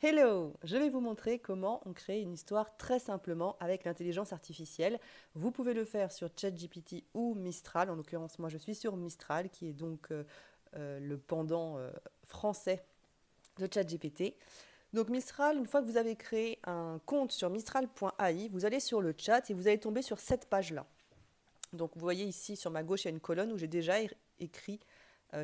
Hello! Je vais vous montrer comment on crée une histoire très simplement avec l'intelligence artificielle. Vous pouvez le faire sur ChatGPT ou Mistral. En l'occurrence, moi je suis sur Mistral, qui est donc le pendant français de ChatGPT. Donc Mistral, une fois que vous avez créé un compte sur mistral.ai, vous allez sur le chat et vous allez tomber sur cette page-là. Donc vous voyez ici sur ma gauche, il y a une colonne où j'ai déjà écrit,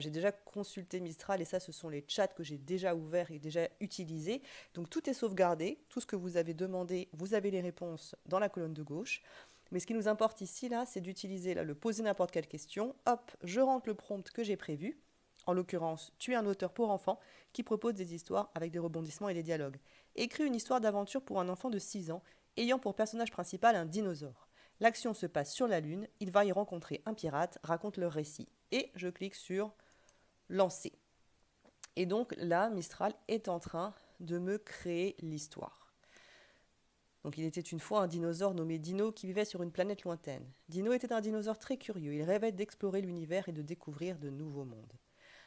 j'ai déjà consulté Mistral et ça, ce sont les chats que j'ai déjà ouverts et déjà utilisés. Donc tout est sauvegardé, tout ce que vous avez demandé, vous avez les réponses dans la colonne de gauche. Mais ce qui nous importe ici, là, c'est d'utiliser le poser n'importe quelle question. Hop, je rentre le prompt que j'ai prévu. En l'occurrence, tu es un auteur pour enfants qui propose des histoires avec des rebondissements et des dialogues. Écris une histoire d'aventure pour un enfant de 6 ans ayant pour personnage principal un dinosaure. L'action se passe sur la Lune, il va y rencontrer un pirate, raconte leur récit. Et je clique sur lancer. Et donc là, Mistral est en train de me créer l'histoire. Donc il était une fois un dinosaure nommé Dino qui vivait sur une planète lointaine. Dino était un dinosaure très curieux, il rêvait d'explorer l'univers et de découvrir de nouveaux mondes.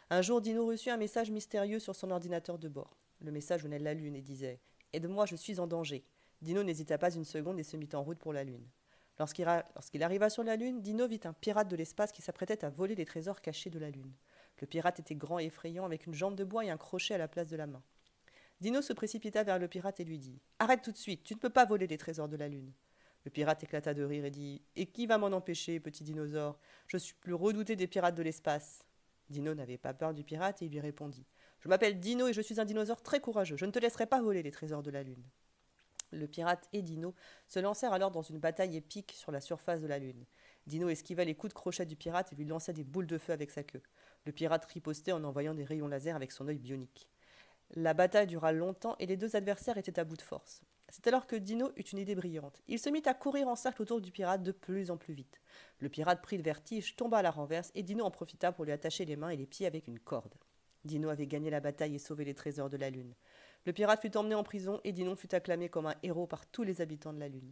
Un jour, Dino reçut un message mystérieux sur son ordinateur de bord. Le message venait de la Lune et disait « Aide-moi, je suis en danger ». Dino n'hésita pas une seconde et se mit en route pour la Lune. Lorsqu'il arriva sur la Lune, Dino vit un pirate de l'espace qui s'apprêtait à voler les trésors cachés de la Lune. Le pirate était grand et effrayant avec une jambe de bois et un crochet à la place de la main. Dino se précipita vers le pirate et lui dit « Arrête tout de suite, tu ne peux pas voler les trésors de la Lune ». Le pirate éclata de rire et dit « Et qui va m'en empêcher, petit dinosaure? Je suis le plus redouté des pirates de l'espace. » Dino n'avait pas peur du pirate et il lui répondit « Je m'appelle Dino et je suis un dinosaure très courageux. Je ne te laisserai pas voler les trésors de la Lune. » Le pirate et Dino se lancèrent alors dans une bataille épique sur la surface de la Lune. Dino esquiva les coups de crochet du pirate et lui lança des boules de feu avec sa queue. Le pirate ripostait en envoyant des rayons laser avec son œil bionique. La bataille dura longtemps et les deux adversaires étaient à bout de force. C'est alors que Dino eut une idée brillante. Il se mit à courir en cercle autour du pirate de plus en plus vite. Le pirate prit le vertige, tomba à la renverse et Dino en profita pour lui attacher les mains et les pieds avec une corde. Dino avait gagné la bataille et sauvé les trésors de la Lune. Le pirate fut emmené en prison et Dino fut acclamé comme un héros par tous les habitants de la Lune.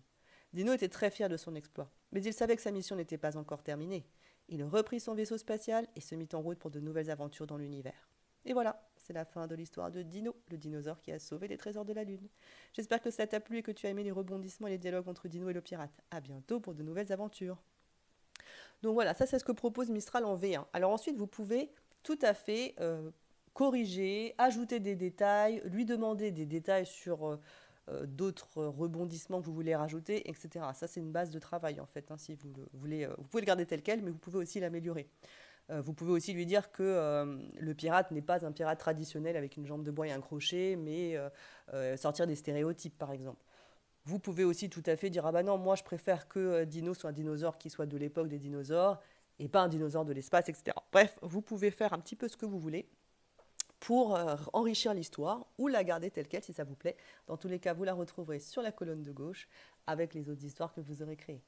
Dino était très fier de son exploit, mais il savait que sa mission n'était pas encore terminée. Il reprit son vaisseau spatial et se mit en route pour de nouvelles aventures dans l'univers. Et voilà, c'est la fin de l'histoire de Dino, le dinosaure qui a sauvé les trésors de la Lune. J'espère que ça t'a plu et que tu as aimé les rebondissements et les dialogues entre Dino et le pirate. A bientôt pour de nouvelles aventures. Donc voilà, ça c'est ce que propose Mistral en V1. Alors ensuite, vous pouvez tout à fait corriger, ajouter des détails, lui demander des détails sur d'autres rebondissements que vous voulez rajouter, etc. Ça c'est une base de travail en fait. Si vous le voulez, vous pouvez le garder tel quel, mais vous pouvez aussi l'améliorer. Vous pouvez aussi lui dire que le pirate n'est pas un pirate traditionnel avec une jambe de bois et un crochet, mais sortir des stéréotypes par exemple. Vous pouvez aussi tout à fait dire ah bah non, moi je préfère que Dino soit un dinosaure qui soit de l'époque des dinosaures et pas un dinosaure de l'espace, etc. Bref, vous pouvez faire un petit peu ce que vous voulez pour enrichir l'histoire ou la garder telle quelle si ça vous plaît. Dans tous les cas, vous la retrouverez sur la colonne de gauche avec les autres histoires que vous aurez créées.